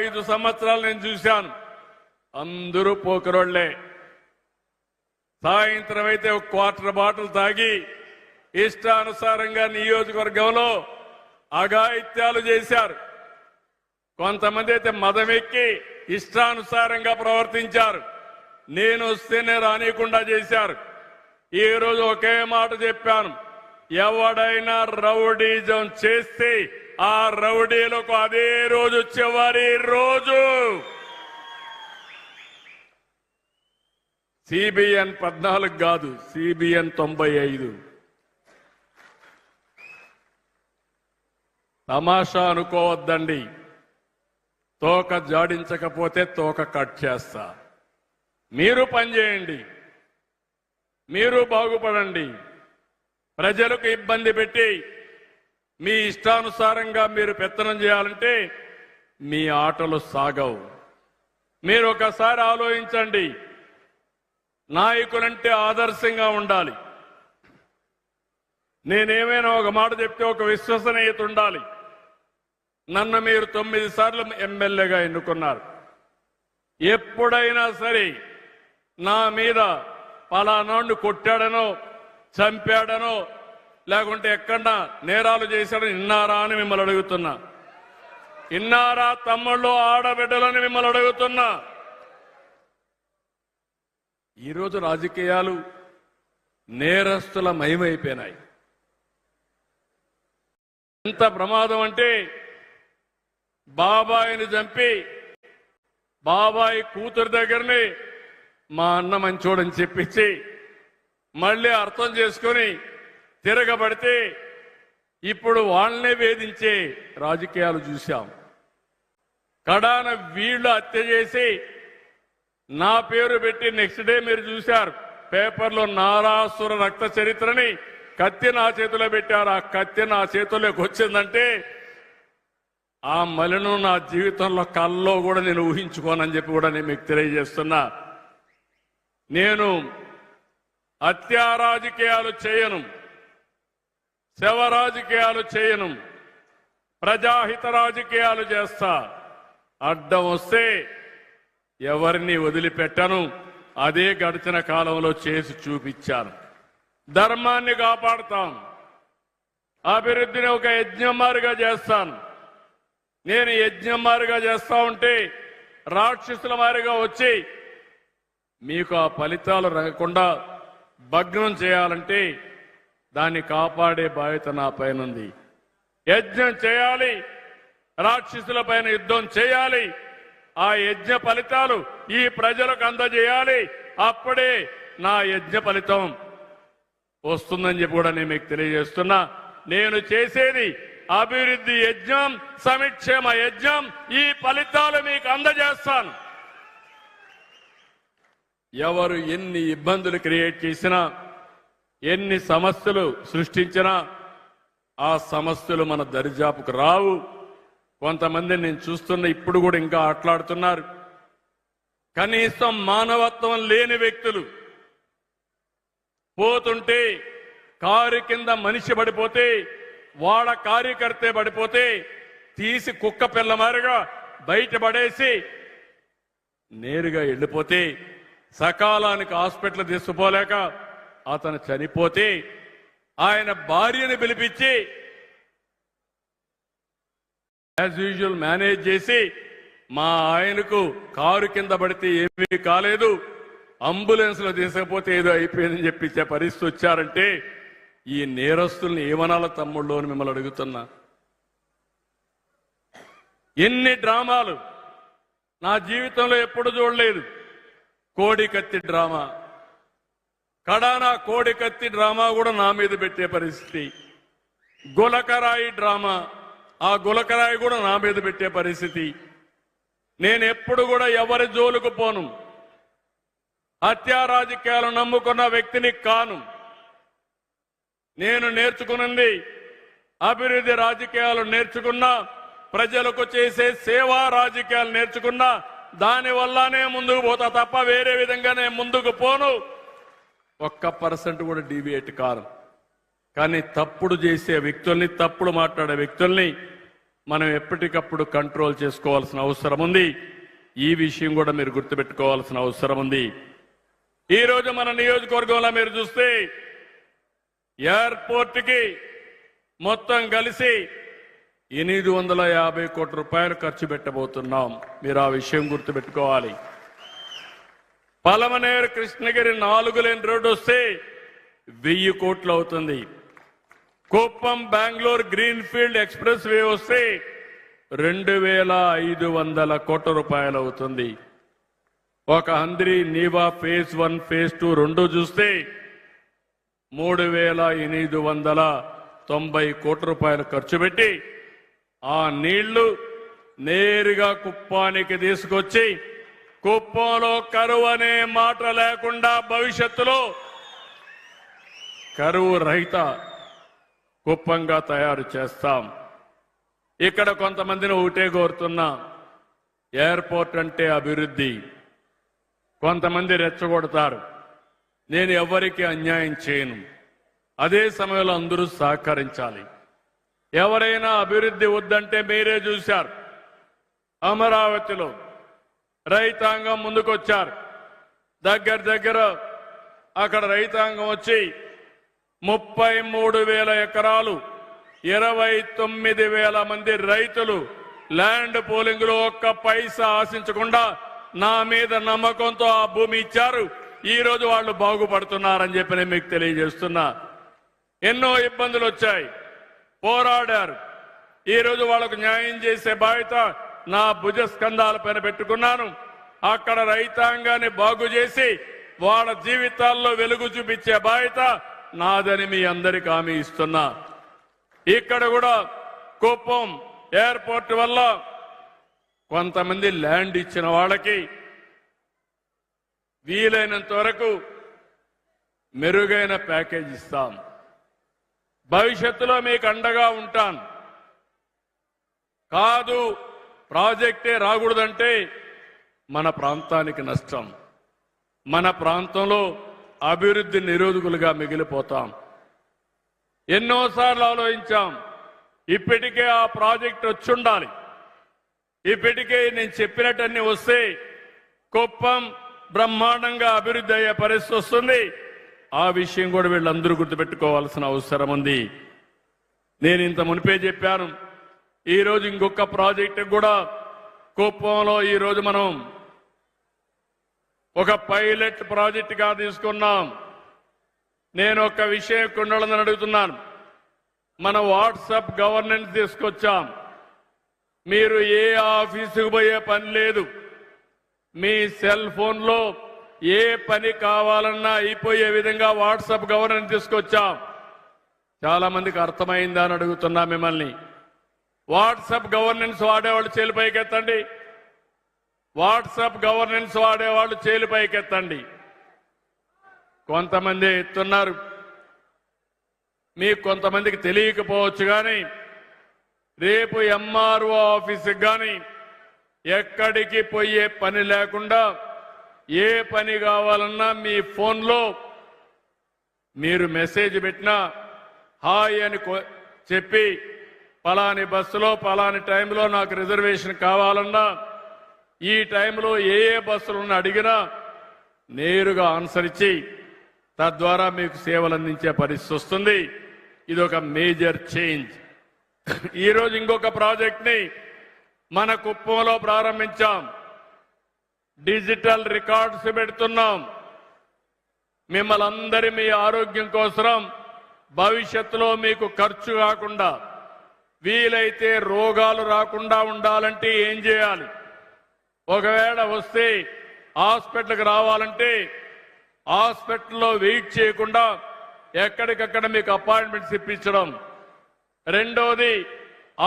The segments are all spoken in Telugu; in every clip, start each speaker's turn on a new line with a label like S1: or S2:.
S1: 5 సంవత్సరాలు నేను చూశాను. అందరూ పోకరోళ్లే. సాయంత్రం అయితే ఒక క్వార్టర్ బాటిల్ తాగి ఇష్టానుసారంగా నియోజకవర్గంలో అఘాయిత్యాలు చేశారు. కొంతమంది అయితే మదమెక్కి ఇష్టానుసారంగా ప్రవర్తించారు. నేను వస్తేనే రానియకుండా చేశారు. ఈ రోజు ఒకే మాట చెప్పాను, ఎవడైనా రౌడీజం చేస్తే ఆ రౌడీలకు అదే రోజు చివరి రోజు. సిబిఎన్ 14 కాదు, సిబిఎన్ 95. తమాషా అనుకోవద్దండి. తోక జాడించకపోతే తోక కట్ చేస్తా. మీరు పనిచేయండి, మీరు బాగుపడండి. ప్రజలకు ఇబ్బంది పెట్టి మీ ఇష్టానుసారంగా మీరు పెత్తనం చేయాలంటే మీ ఆటలు సాగవు. మీరు ఒకసారి ఆలోచించండి. నాయకులంటే ఆదర్శంగా ఉండాలి. నేనేమైనా ఒక మాట చెప్తే ఒక విశ్వసనీయత ఉండాలి. నన్ను మీరు 9 సార్లు ఎమ్మెల్యేగా ఎన్నుకున్నారు. ఎప్పుడైనా సరే నా మీద పలానాడు కొట్టాడనో చంపాడనో లేకుంటే ఎక్కడన్నా నేరాలు చేశాడని విన్నారా అని మిమ్మల్ని అడుగుతున్నా. విన్నారా తమ్ముళ్ళు ఆడబిడ్డలని మిమ్మల్ని అడుగుతున్నా. ఈరోజు రాజకీయాలు నేరస్తుల మయమైపోయినాయి. ఎంత ప్రమాదం అంటే బాబాయిని చంపి బాబాయి కూతురు దగ్గరనే మా అన్న మంచోడని చెప్పించి మళ్ళీ అర్థం చేసుకుని తిరగబడితే ఇప్పుడు వాళ్ళనే వేధించే రాజకీయాలు చూశాం. కడాన వీళ్ళు హత్య చేసి నా పేరు పెట్టి నెక్స్ట్ డే మీరు చూశారు పేపర్లో నారాసుర రక్త చరిత్రని కత్తి నా చేతిలో పెట్టారు. ఆ కత్తి నా చేతుల్లోకి వచ్చిందంటే ఆ మలిను నా జీవితంలో కల్లో కూడా నేను ఊహించుకోనని చెప్పి కూడా నేను మీకు తెలియజేస్తున్నా. నేను హత్యా రాజకీయాలు చేయను, శవ రాజకీయాలు చేయను, ప్రజాహిత రాజకీయాలు చేస్తా. అడ్డం వస్తే ఎవరిని వదిలిపెట్టను. అదే గడిచిన కాలంలో చేసి చూపించాను. ధర్మాన్ని కాపాడుతాం, అభివృద్ధిని ఒక యజ్ఞమారిగా చేస్తాను. నేను యజ్ఞమారిగా చేస్తా ఉంటే రాక్షసుల మారిగా వచ్చి మీకు ఆ ఫలితాలు రాకుండా భగ్నం చేయాలంటే దాన్ని కాపాడే బాధ్యత నా పైన ఉంది. యజ్ఞం చేయాలి, రాక్షసుల పైన యుద్ధం చేయాలి. ఆ యజ్ఞ ఫలితాలు ఈ ప్రజలకు అందజేయాలి. అప్పుడే నా యజ్ఞ ఫలితం వస్తుందని చెప్పి కూడా నేను మీకు తెలియజేస్తున్నా. నేను చేసేది అభివృద్ధి యజ్ఞం, సంక్షేమ యజ్ఞం. ఈ ఫలితాలు మీకు అందజేస్తాను. ఎవరు ఎన్ని ఇబ్బందులు క్రియేట్ చేసినా, ఎన్ని సమస్యలు సృష్టించినా ఆ సమస్యలు మన దరిజాపుకు రావు. కొంతమంది నేను చూస్తున్న ఇప్పుడు కూడా ఇంకా ఆటలాడుతున్నారు. కనీసం మానవత్వం లేని వ్యక్తులు పోతుంటే కారు కింద మనిషి పడిపోతే, వాడ కార్యకర్తే పడిపోతే తీసి కుక్క పిల్లమారిగా బయటపడేసి నేరుగా వెళ్ళిపోతే, సకాలానికి హాస్పిటల్ తీసుకుపోలేక అతను చనిపోతే ఆయన భార్యని పిలిపించి యాజ్ యూజువల్ మేనేజ్ చేసి మా ఆయనకు కారు కింద పడితే ఏమీ కాలేదు, అంబులెన్స్ లో తీసుకపోతే ఏదో అయిపోయిందని చెప్పించే పరిస్థితి వచ్చారంటే ఈ నేరస్తుల్ని ఏమనాల తమ్ముళ్ళు అని మిమ్మల్ని అడుగుతున్నా. ఎన్ని డ్రామాలు నా జీవితంలో ఎప్పుడు చూడలేదు. కోడికత్తి డ్రామా, కడానా కోడికత్తి డ్రామా కూడా నా మీద పెట్టే పరిస్థితి. గులకరాయి డ్రామా, ఆ గులకరాయి కూడా నా మీద పెట్టే పరిస్థితి. నేను ఎప్పుడు కూడా ఎవరి జోలుకు పోను. హత్యా రాజకీయాలు నమ్ముకున్న వ్యక్తిని కాను. నేను నేర్చుకున్నది అభివృద్ధి రాజకీయాలు నేర్చుకున్నా, ప్రజలకు చేసే సేవా రాజకీయాలు నేర్చుకున్నా. దానివల్లనే ముందుకు పోతా తప్ప వేరే విధంగా నేను ముందుకు పోను. 1% కూడా డీవియేట్ కాను. కానీ తప్పుడు చేసే వ్యక్తుల్ని, తప్పుడు మాట్లాడే వ్యక్తుల్ని మనం ఎప్పటికప్పుడు కంట్రోల్ చేసుకోవాల్సిన అవసరం ఉంది. ఈ విషయం కూడా మీరు గుర్తుపెట్టుకోవాల్సిన అవసరం ఉంది. ఈరోజు మన నియోజకవర్గంలో మీరు చూస్తే ఎయిర్పోర్ట్కి మొత్తం కలిసి 850 కోట్ల రూపాయలు ఖర్చు పెట్టబోతున్నాం. మీరు ఆ విషయం గుర్తుపెట్టుకోవాలి. పలమనేరు కృష్ణగిరి 4 లేన్ రోడ్డు వస్తే 1000 కోట్లు అవుతుంది. Kuppam Bengaluru green field express way వస్తే 2500 కోట్ల రూపాయలు అవుతుంది. ఒక హంద్రి నీవా ఫేజ్ 1 ఫేజ్ 2 రెండు చూస్తే 3890 కోట్ల రూపాయలు ఖర్చు పెట్టి ఆ నీళ్లు నేరుగా కుప్పానికి తీసుకొచ్చి కుప్పంలో కరువు అనే మాట లేకుండా భవిష్యత్తులో కరువు రహిత కుప్పంగా తయారు చేస్తాం. ఇక్కడ కొంతమందిని ఒకటే కోరుతున్నా, ఎయిర్పోర్ట్ అంటే అభివృద్ధి. కొంతమంది రెచ్చగొడతారు. నేను ఎవరికి అన్యాయం చేయను. అదే సమయంలో అందరూ సహకరించాలి. ఎవరైనా అభివృద్ధి వద్దంటే మీరే చూశారు. అమరావతిలో రైతాంగం ముందుకొచ్చారు. దగ్గర అక్కడ రైతాంగం వచ్చి 33,000 ఎకరాలు 29,000 మంది రైతులు ల్యాండ్ పోలింగ్ లో ఒక్క పైసా ఆశించకుండా నా మీద నమ్మకంతో ఆ భూమి ఇచ్చారు. ఈ రోజు వాళ్ళు బాగుపడుతున్నారని చెప్పి నేను మీకు తెలియజేస్తున్నా. ఎన్నో ఇబ్బందులు వచ్చాయి, పోరాడారు. ఈ రోజు వాళ్ళకు న్యాయం చేసే బాధ్యత నా భుజ స్కంధాల పైన పెట్టుకున్నాను. అక్కడ రైతాంగాన్ని బాగు చేసి వాళ్ళ జీవితాల్లో వెలుగు చూపించే బాధ్యత నాదని మీ అందరికీ హామీ ఇస్తున్నా. ఇక్కడ కూడా కుప్పం ఎయిర్పోర్ట్ వల్ల కొంతమంది ల్యాండ్ ఇచ్చిన వాళ్ళకి వీలైనంత వరకు మెరుగైన ప్యాకేజ్ ఇస్తాం. భవిష్యత్తులో మీకు అండగా ఉంటాను. కాదు ప్రాజెక్టే రాకూడదంటే మన ప్రాంతానికి నష్టం. మన ప్రాంతంలో అభివృద్ధి నిరోధకులుగా మిగిలిపోతాం. ఎన్నోసార్లు ఆలోచించాం. ఇప్పటికే ఆ ప్రాజెక్ట్ వచ్చి ఉండాలి. ఇప్పటికే నేను చెప్పినట్టన్నీ వస్తే కుప్పం బ్రహ్మాండంగా అభివృద్ధి అయ్యే పరిస్థితి వస్తుంది. ఆ విషయం కూడా వీళ్ళందరూ గుర్తుపెట్టుకోవాల్సిన అవసరం ఉంది. నేను ఇంత మునిపే చెప్పాను. ఈరోజు ఇంకొక ప్రాజెక్టు కూడా కుప్పంలో ఈరోజు మనం ఒక పైలట్ ప్రాజెక్టుగా తీసుకున్నాం. నేను ఒక విషయం కొండలని అడుగుతున్నాను. మన వాట్సాప్ గవర్నెన్స్ తీసుకొచ్చాం. మీరు ఏ ఆఫీసుకు పోయే పని లేదు. మీ సెల్ ఫోన్లో ఏ పని కావాలన్నా అయిపోయే విధంగా వాట్సాప్ గవర్నెన్స్ తీసుకొచ్చాం. చాలా మందికి అర్థమైందా అని అడుగుతున్నా మిమ్మల్ని. వాట్సాప్ గవర్నెన్స్ వాడేవాళ్ళు చేలు పైకెత్తండి. వాట్సాప్ గవర్నెన్స్ వాడేవాళ్ళు చేలు పైకెత్తండి. కొంతమంది ఎత్తున్నారు. మీకు కొంతమందికి తెలియకపోవచ్చు కానీ రేపు ఎంఆర్ఓ ఆఫీసుకి కానీ ఎక్కడికి పోయే పని లేకుండా ఏ పని కావాలన్నా మీ ఫోన్లో మీరు మెసేజ్ పెట్టినా హాయ్ అని చెప్పి పలాని బస్సులో పలాని టైంలో నాకు రిజర్వేషన్ కావాలన్నా ఈ టైంలో ఏ బస్సులను అడిగినా నేరుగా ఆన్సర్ ఇచ్చి తద్వారా మీకు సేవలు అందించే పరిస్థితి వస్తుంది. ఇది ఒక మేజర్ చేంజ్. ఈరోజు ఇంకొక ప్రాజెక్ట్ని మన కుప్పంలో ప్రారంభించాం. డిజిటల్ రికార్డ్స్ పెడుతున్నాం. మిమ్మల్ని అందరి మీ ఆరోగ్యం కోసం భవిష్యత్తులో మీకు ఖర్చు కాకుండా వీలైతే రోగాలు రాకుండా ఉండాలంటే ఏం చేయాలి? ఒకవేళ వస్తే హాస్పిటల్కి రావాలంటే హాస్పిటల్లో వెయిట్ చేయకుండా ఎక్కడికక్కడ మీకు అపాయింట్మెంట్స్ ఇప్పించడం. రెండోది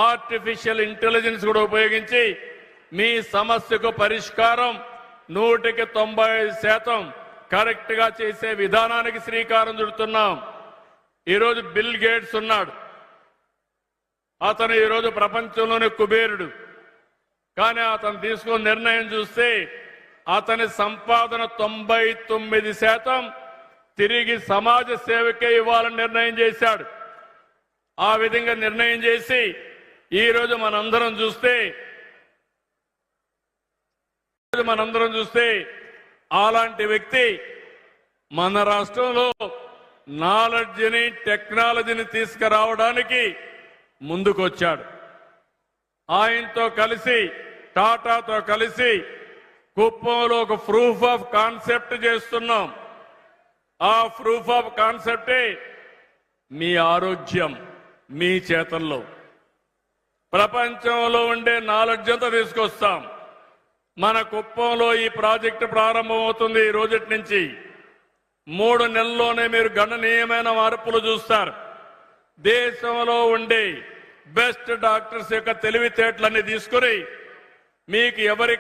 S1: ఆర్టిఫిషియల్ ఇంటెలిజెన్స్ కూడా ఉపయోగించి మీ సమస్యకు పరిష్కారం 100% కరెక్ట్ గా చేసే విధానానికి శ్రీకారం చుడుతున్నాం. ఈరోజు బిల్ గేట్స్ ఉన్నాడు. అతను ఈరోజు ప్రపంచంలోనే కుబేరుడు. కానీ అతను తీసుకున్న నిర్ణయం చూస్తే అతని సంపాదన 99% తిరిగి సమాజ సేవకే ఇవ్వాలని నిర్ణయం చేశాడు. ఆ విధంగా నిర్ణయం చేసి ఈరోజు మనందరం చూస్తే అలాంటి వ్యక్తి మన రాష్ట్రంలో నాలెడ్జిని టెక్నాలజీని తీసుకురావడానికి ముందుకొచ్చాడు. ఆయనతో కలిసి టాటాతో కలిసి కుప్పంలో ఒక ప్రూఫ్ ఆఫ్ కాన్సెప్ట్ చేస్తున్నాం. ఆ ప్రూఫ్ ఆఫ్ కాన్సెప్టే మీ ఆరోగ్యం మీ చేతల్లో. ప్రపంచంలో ఉండే నాలెడ్జ్ అంతా తీసుకొస్తాం. మన కుప్పంలో ఈ ప్రాజెక్టు ప్రారంభమవుతుంది ఈ రోజటి నుంచి. 3 నెలల్లోనే మీరు గణనీయమైన మార్పులు చూస్తారు. దేశంలో ఉండే బెస్ట్ డాక్టర్స్ యొక్క తెలివితేటలన్నీ తీసుకుని మీకు ఎవరికి